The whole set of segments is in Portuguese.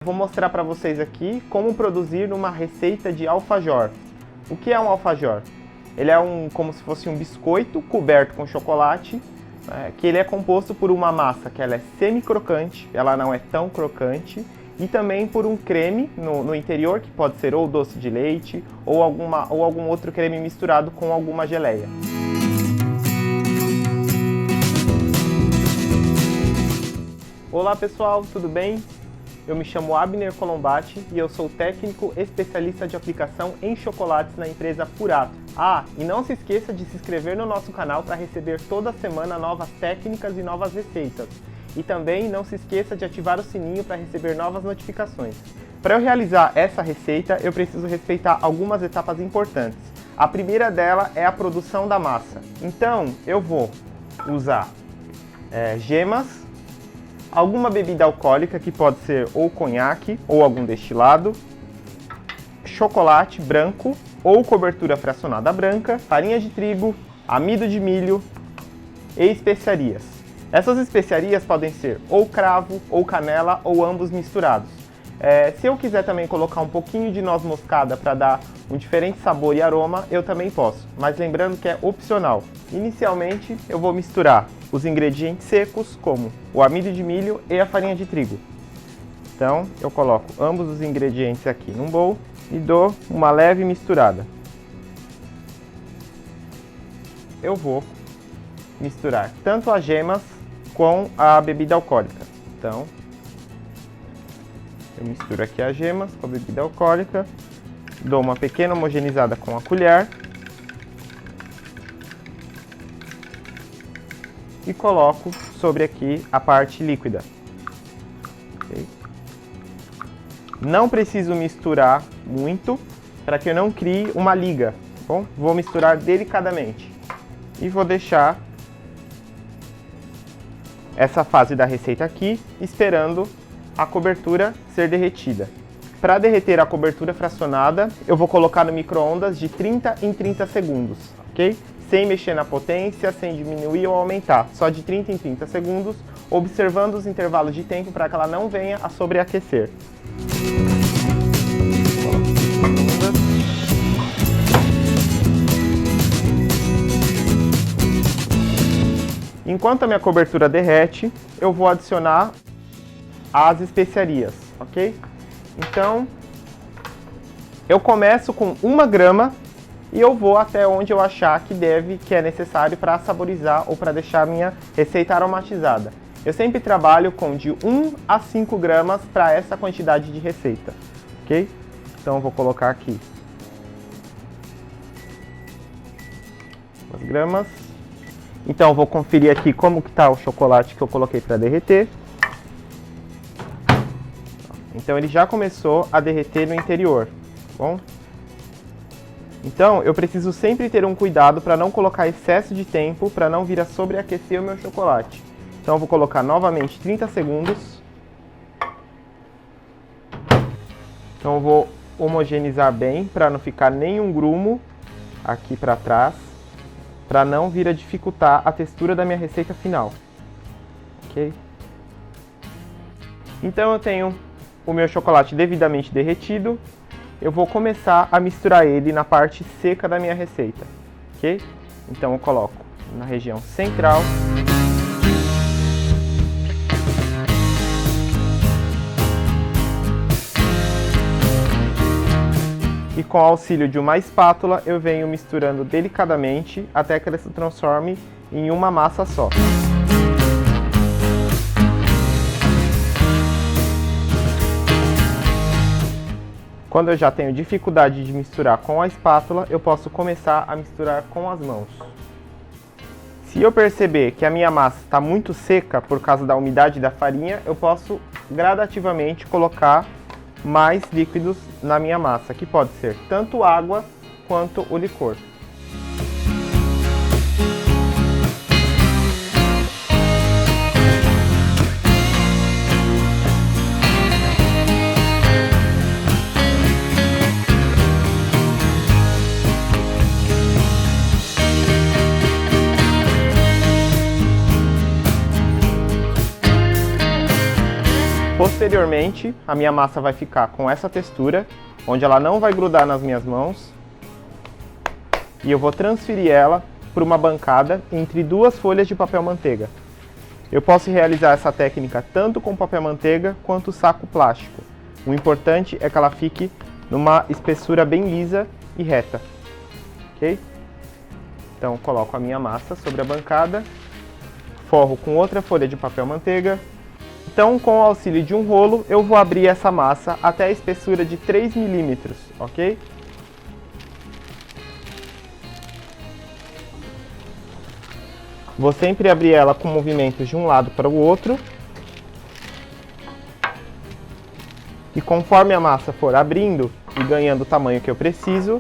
Vou mostrar para vocês aqui como produzir uma receita de alfajor. O que é um alfajor? Ele é como se fosse um biscoito coberto com chocolate, que ele é composto por uma massa que ela é semi-crocante, ela não é tão crocante, e também por um creme no interior, que pode ser ou doce de leite ou algum outro creme misturado com alguma geleia. Olá pessoal, tudo bem? Eu me chamo Abner Colombati e eu sou técnico especialista de aplicação em chocolates na empresa Purato. E não se esqueça de se inscrever no nosso canal para receber toda semana novas técnicas e novas receitas. E também não se esqueça de ativar o sininho para receber novas notificações. Para eu realizar essa receita, eu preciso respeitar algumas etapas importantes. A primeira dela é a produção da massa. Então, eu vou usar gemas, alguma bebida alcoólica, que pode ser ou conhaque ou algum destilado, chocolate branco ou cobertura fracionada branca, farinha de trigo, amido de milho e especiarias. Essas especiarias podem ser ou cravo ou canela ou ambos misturados. Se eu quiser também colocar um pouquinho de noz moscada para dar um diferente sabor e aroma, eu também posso, mas lembrando que é opcional. Inicialmente eu vou misturar os ingredientes secos, como o amido de milho e a farinha de trigo. Então eu coloco ambos os ingredientes aqui num bowl e dou uma leve misturada. Eu vou misturar tanto as gemas com a bebida alcoólica. Então eu misturo aqui as gemas com a bebida alcoólica, dou uma pequena homogeneizada com a colher e coloco sobre aqui a parte líquida. Okay? Não preciso misturar muito para que eu não crie uma liga. Bom, vou misturar delicadamente e vou deixar essa fase da receita aqui esperando a cobertura ser derretida. Para derreter a cobertura fracionada, eu vou colocar no micro-ondas de 30 em 30 segundos, ok? Sem mexer na potência, sem diminuir ou aumentar, só de 30 em 30 segundos, observando os intervalos de tempo para que ela não venha a sobreaquecer. Enquanto a minha cobertura derrete, eu vou adicionar as especiarias, ok? Então, eu começo com 1 grama e eu vou até onde eu achar que é necessário para saborizar ou para deixar a minha receita aromatizada. Eu sempre trabalho com de 1 a 5 gramas para essa quantidade de receita, ok? Então eu vou colocar aqui 2 gramas. Então eu vou conferir aqui como que está o chocolate que eu coloquei para derreter. Então ele já começou a derreter no interior, tá bom? Então eu preciso sempre ter um cuidado para não colocar excesso de tempo, para não vir a sobreaquecer o meu chocolate. Então eu vou colocar novamente 30 segundos. Então eu vou homogeneizar bem para não ficar nenhum grumo aqui para trás, para não vir a dificultar a textura da minha receita final, ok? Então eu tenho o meu chocolate devidamente derretido, eu vou começar a misturar ele na parte seca da minha receita, ok? Então eu coloco na região central. E com o auxílio de uma espátula, eu venho misturando delicadamente até que ela se transforme em uma massa só. Quando eu já tenho dificuldade de misturar com a espátula, eu posso começar a misturar com as mãos. Se eu perceber que a minha massa está muito seca por causa da umidade da farinha, eu posso gradativamente colocar mais líquidos na minha massa, que pode ser tanto água quanto o licor. Posteriormente, a minha massa vai ficar com essa textura, onde ela não vai grudar nas minhas mãos. E eu vou transferir ela para uma bancada entre duas folhas de papel manteiga. Eu posso realizar essa técnica tanto com papel manteiga quanto saco plástico. O importante é que ela fique numa espessura bem lisa e reta. Ok? Então, coloco a minha massa sobre a bancada, forro com outra folha de papel manteiga. Então, com o auxílio de um rolo, eu vou abrir essa massa até a espessura de 3 milímetros, ok? Vou sempre abrir ela com movimentos de um lado para o outro. E conforme a massa for abrindo e ganhando o tamanho que eu preciso,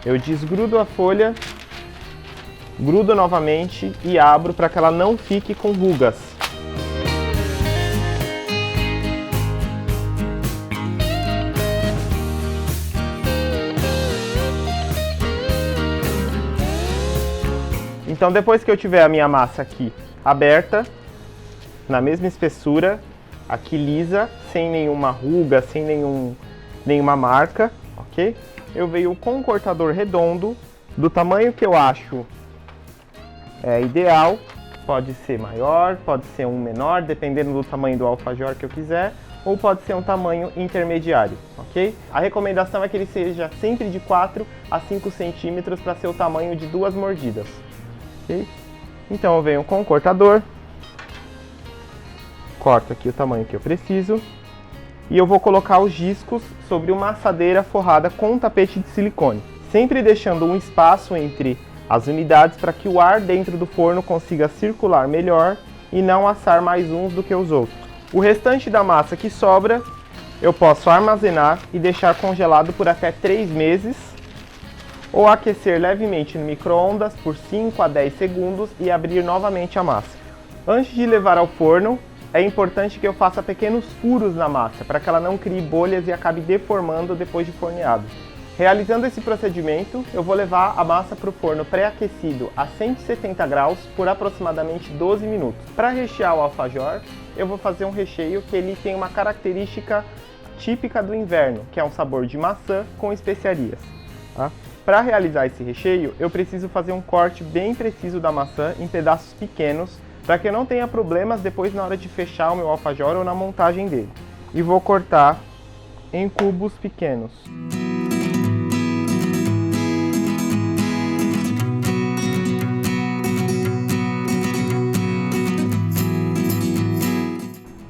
eu desgrudo a folha, grudo novamente e abro para que ela não fique com rugas. Então, depois que eu tiver a minha massa aqui aberta, na mesma espessura, aqui lisa, sem nenhuma ruga, sem nenhuma marca, ok? Eu venho com um cortador redondo, do tamanho que eu acho ideal. Pode ser maior, pode ser um menor, dependendo do tamanho do alfajor que eu quiser, ou pode ser um tamanho intermediário, ok? A recomendação é que ele seja sempre de 4 a 5 centímetros para ser o tamanho de 2 mordidas. Okay? Então eu venho com o cortador, corto aqui o tamanho que eu preciso e eu vou colocar os discos sobre uma assadeira forrada com um tapete de silicone, sempre deixando um espaço entre as unidades para que o ar dentro do forno consiga circular melhor e não assar mais uns do que os outros. O restante da massa que sobra eu posso armazenar e deixar congelado por até 3 meses ou aquecer levemente no micro-ondas por 5 a 10 segundos e abrir novamente a massa. Antes de levar ao forno, é importante que eu faça pequenos furos na massa, para que ela não crie bolhas e acabe deformando depois de forneado. Realizando esse procedimento, eu vou levar a massa para o forno pré-aquecido a 170 graus por aproximadamente 12 minutos. Para rechear o alfajor, eu vou fazer um recheio que ele tem uma característica típica do inverno, que é um sabor de maçã com especiarias. Tá? Para realizar esse recheio, eu preciso fazer um corte bem preciso da maçã em pedaços pequenos, para que eu não tenha problemas depois na hora de fechar o meu alfajor ou na montagem dele. E vou cortar em cubos pequenos.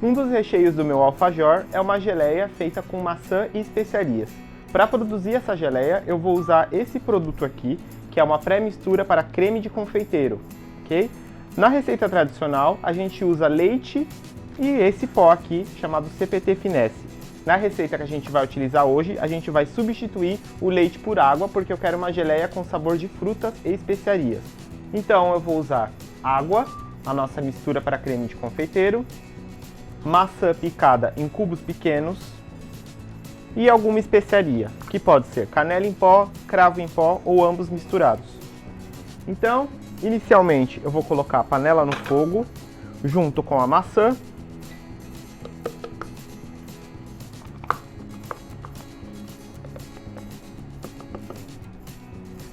Um dos recheios do meu alfajor é uma geleia feita com maçã e especiarias. Para produzir essa geleia, eu vou usar esse produto aqui, que é uma pré-mistura para creme de confeiteiro, ok? Na receita tradicional, a gente usa leite e esse pó aqui, chamado CPT Finesse. Na receita que a gente vai utilizar hoje, a gente vai substituir o leite por água, porque eu quero uma geleia com sabor de frutas e especiarias. Então eu vou usar água, a nossa mistura para creme de confeiteiro, maçã picada em cubos pequenos, e alguma especiaria, que pode ser canela em pó, cravo em pó ou ambos misturados. Então, inicialmente eu vou colocar a panela no fogo, junto com a maçã,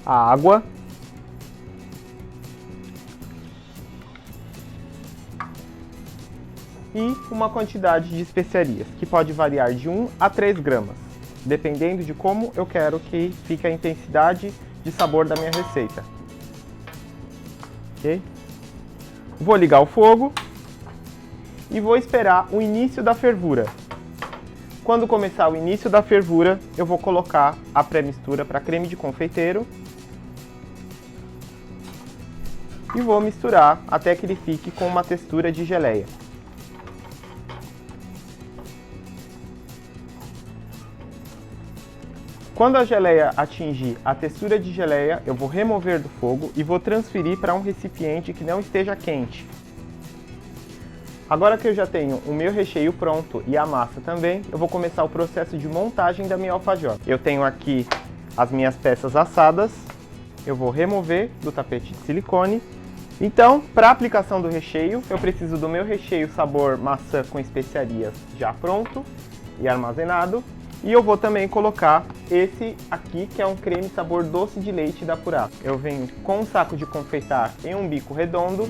a água, e uma quantidade de especiarias, que pode variar de 1 a 3 gramas, dependendo de como eu quero que fique a intensidade de sabor da minha receita. Ok? Vou ligar o fogo e vou esperar o início da fervura. Quando começar o início da fervura, eu vou colocar a pré-mistura para creme de confeiteiro e vou misturar até que ele fique com uma textura de geleia. Quando a geleia atingir a textura de geleia, eu vou remover do fogo e vou transferir para um recipiente que não esteja quente. Agora que eu já tenho o meu recheio pronto e a massa também, eu vou começar o processo de montagem da minha alfajor. Eu tenho aqui as minhas peças assadas, eu vou remover do tapete de silicone Então, para a aplicação do recheio, eu preciso do meu recheio sabor maçã com especiarias já pronto e armazenado. E eu vou também colocar esse aqui, que é um creme sabor doce de leite da Purato. Eu venho com um saco de confeitar em um bico redondo.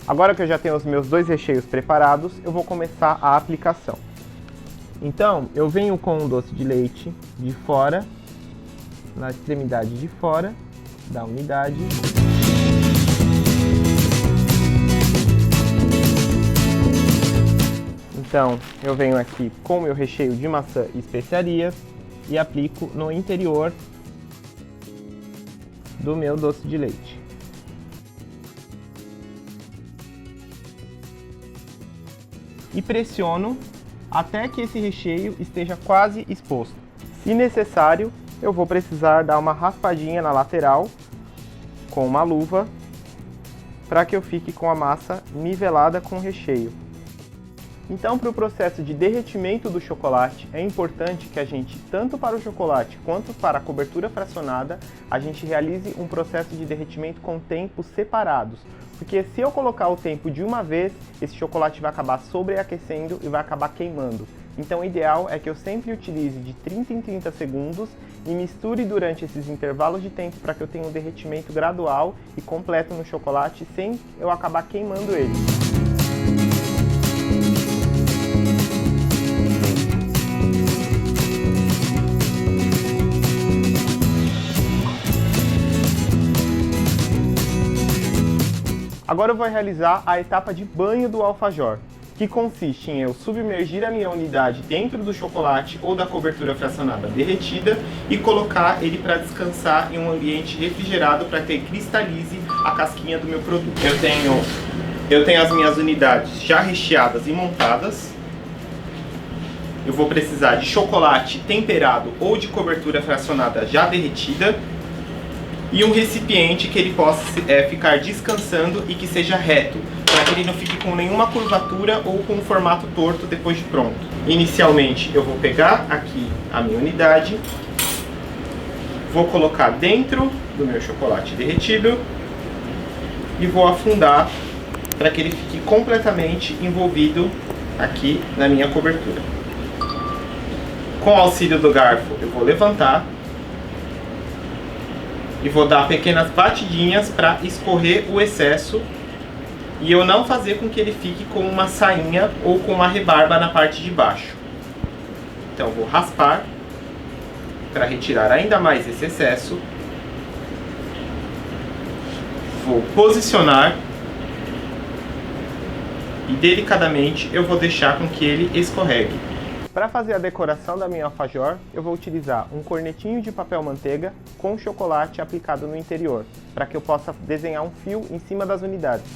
Agora que eu já tenho os meus dois recheios preparados, eu vou começar a aplicação. Então, eu venho com um doce de leite de fora, na extremidade de fora da unidade. Então, eu venho aqui com o meu recheio de maçã e especiarias e aplico no interior do meu doce de leite. E pressiono até que esse recheio esteja quase exposto. Se necessário, eu vou precisar dar uma raspadinha na lateral com uma luva para que eu fique com a massa nivelada com o recheio. Então, para o processo de derretimento do chocolate, é importante que a gente, tanto para o chocolate quanto para a cobertura fracionada, a gente realize um processo de derretimento com tempos separados. Porque se eu colocar o tempo de uma vez, esse chocolate vai acabar sobreaquecendo e vai acabar queimando. Então, o ideal é que eu sempre utilize de 30 em 30 segundos e misture durante esses intervalos de tempo para que eu tenha um derretimento gradual e completo no chocolate sem eu acabar queimando ele. Agora eu vou realizar a etapa de banho do alfajor, que consiste em eu submergir a minha unidade dentro do chocolate ou da cobertura fracionada derretida e colocar ele para descansar em um ambiente refrigerado para que ele cristalize a casquinha do meu produto. Eu tenho as minhas unidades já recheadas e montadas. Eu vou precisar de chocolate temperado ou de cobertura fracionada já derretida. E um recipiente que ele possa ficar descansando e que seja reto, para que ele não fique com nenhuma curvatura ou com um formato torto depois de pronto. Inicialmente eu vou pegar aqui a minha unidade, vou colocar dentro do meu chocolate derretido e vou afundar para que ele fique completamente envolvido aqui na minha cobertura. Com o auxílio do garfo eu vou levantar e vou dar pequenas batidinhas para escorrer o excesso e eu não fazer com que ele fique com uma sainha ou com uma rebarba na parte de baixo. Então vou raspar para retirar ainda mais esse excesso. Vou posicionar e delicadamente eu vou deixar com que ele escorregue. Para fazer a decoração da minha alfajor, eu vou utilizar um cornetinho de papel manteiga com chocolate aplicado no interior, para que eu possa desenhar um fio em cima das unidades.